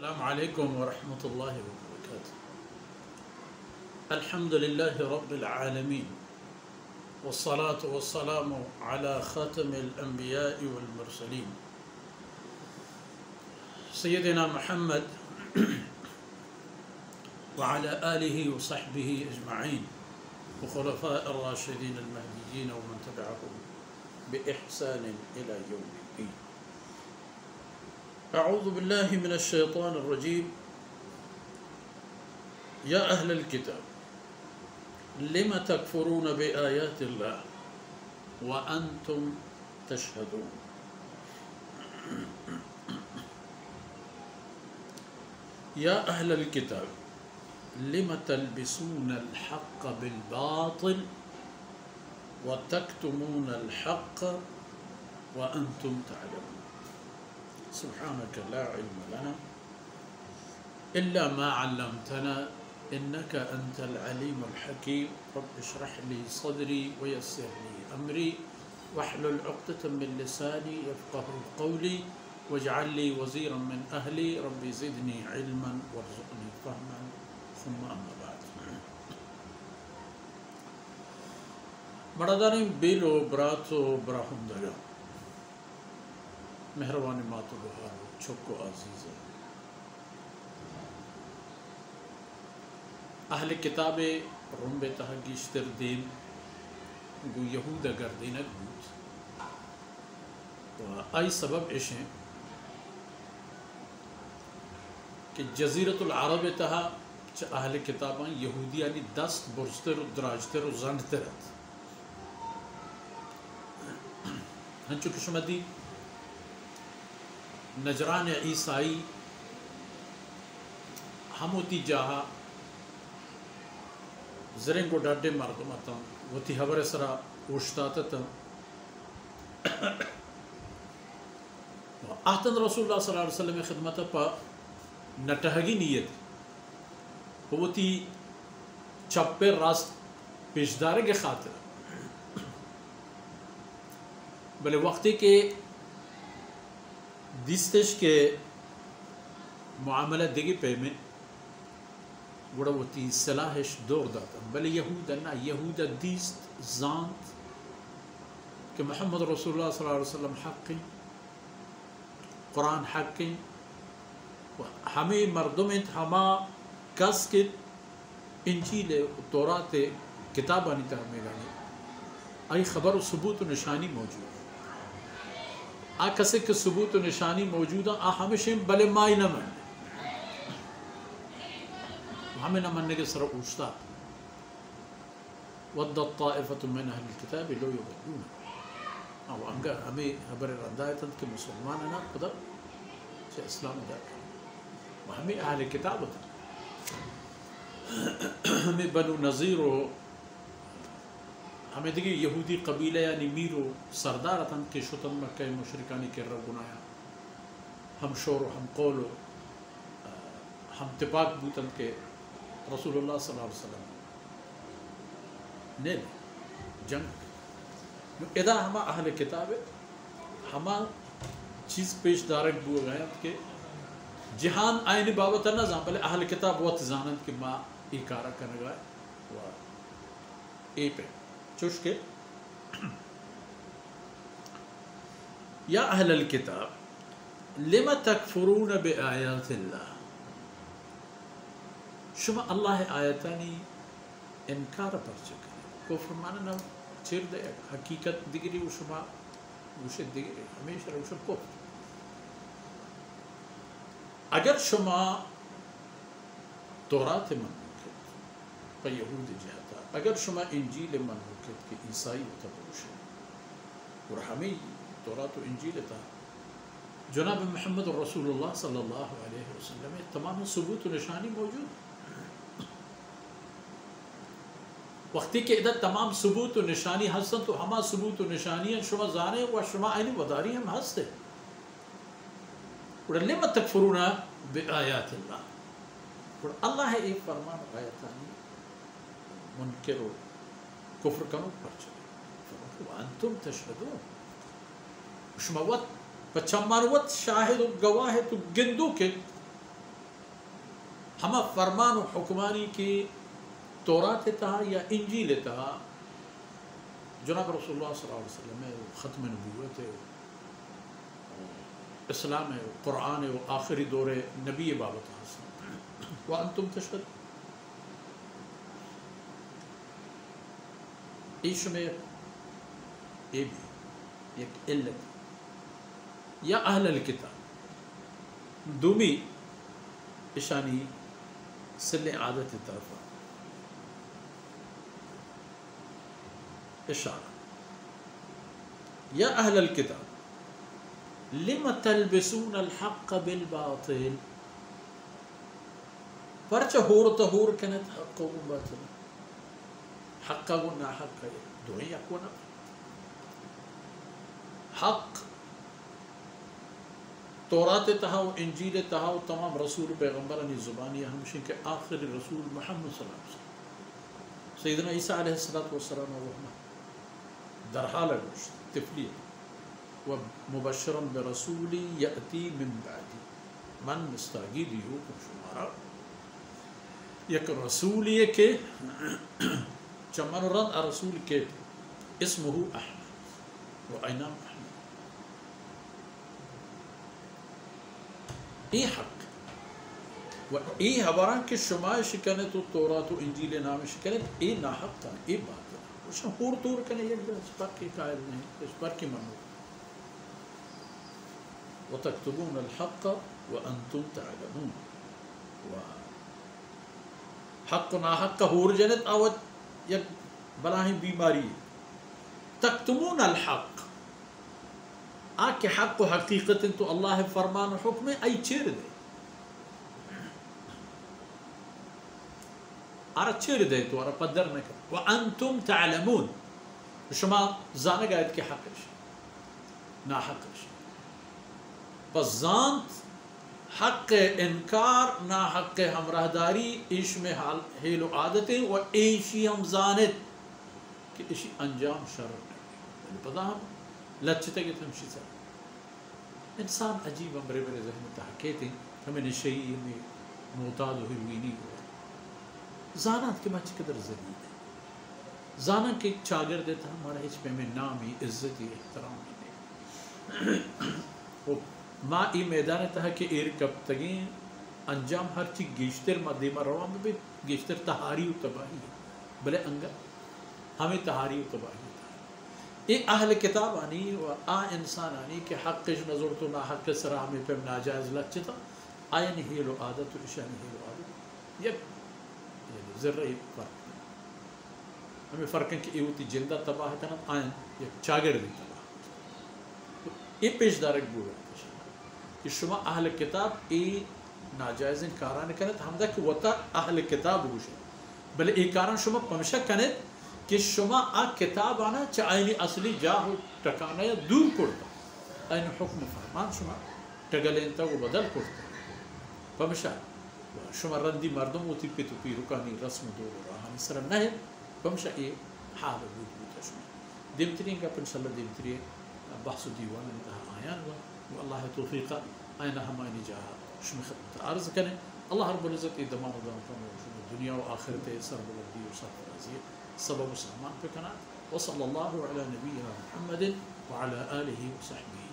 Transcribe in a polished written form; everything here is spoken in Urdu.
السلام عليكم ورحمة الله وبركاته. الحمد لله رب العالمين، والصلاة والسلام على خاتم الأنبياء والمرسلين سيدنا محمد وعلى آله وصحبه أجمعين وخلفاء الراشدين المهديين ومن تبعهم بإحسان إلى يوم الدين. أعوذ بالله من الشيطان الرجيم. يا أهل الكتاب لم تكفرون بآيات الله وأنتم تشهدون. يا أهل الكتاب لم تلبسون الحق بالباطل وتكتمون الحق وأنتم تعلمون. سبحانك لا علم لنا إلا ما علمتنا إنك أنت العليم الحكيم. رب اشرح لي صدري ويسر لي أمري واحلل عقدة من لساني يفقه قولي واجعل لي وزيرا من أهلي رب زدني علما وارزقني فهما. ثم أما بعد. برادران بیلو براتو براہم دگا مہربانی ماتو بہارو چھکو عزیز اہل کتاب رنب تحگیشتر دین گو یہود اگر دینک بود و آئی سبب اشیں کہ جزیرت العرب تہا اہل کتاباں یہودیانی دست برزتر و دراجتر و زندترت ہنچو کشمدی نجران عیسائی ہموتی جاہا زرین کو ڈاڈے مردمتا وتی حبر سرا اوشتاتا آتن رسول اللہ صلی اللہ علیہ وسلم خدمتا پا نٹہگی نیت وتی چپے راست پیشدارے کے خاطر بلے وقتی کے دیستش کے معاملہ دیگی پہ میں وڑا وتی صلاحش دور داتا بلے یہود دیست زانت کہ محمد رسول اللہ صلی اللہ علیہ وسلم حقی قرآن حقی ہمیں مردمت ہما کس کے انجیل تورات کتابانی تہمیں گانی آئی خبر و ثبوت و نشانی موجود آ کسے کے ثبوت و نشانی موجود آ ہمیشہ بلے مائی نہ من ہمیں نہ مننے کے سر اوشتا وَدَّ الطَّائِفَةُ مِنْ أَهْلِ الْكِتَابِ لَوْ يُضِلُّونَكُمْ اور انگر ہمیں خبر رندایتاں کہ مسلمان ہیں نا خدا سے اسلام ادا کریں ہمیں اہل کتاب ہوتا ہمیں بنو نظیر و ہمیں دیکھیں یہودی قبیلہ یعنی میرو سردارتاں کے شتن مکہ مشرکانی کے رب گنایا ہم شور و ہم قول و ہم تپاک بوتن کے رسول اللہ صلی اللہ علیہ وسلم نے جنگ ادا ہما اہل کتاب ہے ہما چیز پیش دارک بو گیا کہ جہان آئین بابت نہ زان بلے اہل کتاب وقت زانند کہ ما ای کارا کرنے گا و اے پہ چوش کے یا اہل الکتاب لما تکفرون بآیات اللہ شما اللہ آیتانی انکار پر چکے کفر مانا نا چیر دے حقیقت دیگری و شما گوشت دیگری ہمیشہ روشن کفر اگر شما تورات منوکت پا یہود جہتا اگر شما انجیل منوکت کہ عیسائی ہوتا بروشن اور ہمیں تورات و انجیل تا جناب محمد رسول اللہ صلی اللہ علیہ وسلم تمام ثبوت و نشانی موجود وقتی کہ ادھر تمام ثبوت و نشانی ہستن تو ہما ثبوت و نشانی شما زانے و شما آئینی وداری ہم ہستے لِمَ تَكْفُرُونَ بِآيَاتِ اللَّهِ اللہ ہے ایک فرمان آیتانی منکر و کفر کنو پر چلے وَأَنْتُمْ تَشْهَدُونَ شما وقت پچھمان وقت شاہد و گواہ تو گندو کے ہما فرمان و حکمانی کی تورات تہا یا انجیل تہا جناب رسول اللہ صلی اللہ علیہ وسلم ہے، ختم نبوت ہے، اسلام ہے، قرآن ہے، آخری دور نبی بابت حسن وانتم تشهدون. ایش میں یہ بھی ایک علت یا اہل الکتاب دومی اشانی سل عادت طرف اشارہ یا اہل الکتاب لم تلبسون الحق بالباطل پرچہ ہور تہور کنت حق و باطل حق و نا حق دوئیں یکونا حق تورات تہا و انجیل تہا و تمام رسول پیغمبرانی زبانی ہمشن کے آخری رسول محمد صلی اللہ علیہ وسلم سیدنا عیسیٰ علیہ السلام و رحمہ در حال گوشت تفلیت و مبشرا برسول یأتی من بعدی من مستاگیدی ہو کم شمارا یک رسول یہ کہ چمن رد رسول کے اسمہ احمد و اینام احمد ای حق و ای حبران کے شما شکنت و تورات و انجیل نام شکنت ای ناحق تا ای بات ہے ہور طور کنے یک اس پر کی قائل نہیں اس پر کی منو وتکتبون الحق وانتم تعلمون و حق ناحق کا ہور جنت آوت یک بلاہی بیماری تکتمون الحق آکے حق و حقیقت تو اللہ فرمان و حکم ای چیر دے آرہ چیر دے تو آرہ پدر نہ کر وانتم تعلمون شما زانگ آیت کے حق رشی نا حق رشی پس زانت حق انکار نا حق ہمراہ داری ایش میں حیل و عادتیں و ایشی ہم زانت کہ ایشی انجام شرر نہیں پتا ہم لچتے کہ تمشی سر انسان عجیب امرے میرے ذہن تحقیقیں ہمیں نشئی ہمیں معتاد ہوئی نہیں ہوا زانات کے ماں چقدر ذلیل ہے زانا کے چاگر دیتا ہمارا ہیچ پہ میں نامی عزتی احترام نہیں ماں ای میدان تہا کہ ایر کب تگیں انجام ہر چی گیشتر مدیمہ روان میں بھی گیشتر تہاری و تباہی ہے بلے انگا ہمیں تہاری و تباہی ہے اے اہل کتاب آنی و آ انسان آنی کہ حقش نظر تو نا حق سراہ میں پہ ناجائز لچتا آئین ہیل و عادت و اشانی ہیل و عادت یک ذرہ فرق ہمیں فرق ہے کہ یہ ہوتی جندہ تباہ ہے تنم آئین یک چاگر دی تباہ یہ پیش دارک بورا کہ شما اہل کتاب ای ناجائز کاران کنت ہمدہ کہ وطا اہل کتاب ہوشے بلے ای کاران شما پمشہ کنت کہ شما آ کتاب آنا چا آئینی اصلی جاہو ٹکانا یا دور کرتا آئین حکم فرمان شما ٹگلینتا و بدل کرتا پمشہ شما رندی مردم ہوتی پیتو پی رکانی رسم دور راہانی سر نہیں پمشہ ای حال بود بوتا شما دیمترین کا پنشاللہ دیمترین بحث و دیوان انتہا آیان ہوا والله توفيقا أين هماني جاء شو خدمت عرض كنه الله رب العزة إدمان ودام كانوا شو الدنيا وآخرته سرب الدي وصرف الرزية سبب سامان فكنا وصلى الله على نبينا محمد وعلى آله وصحبه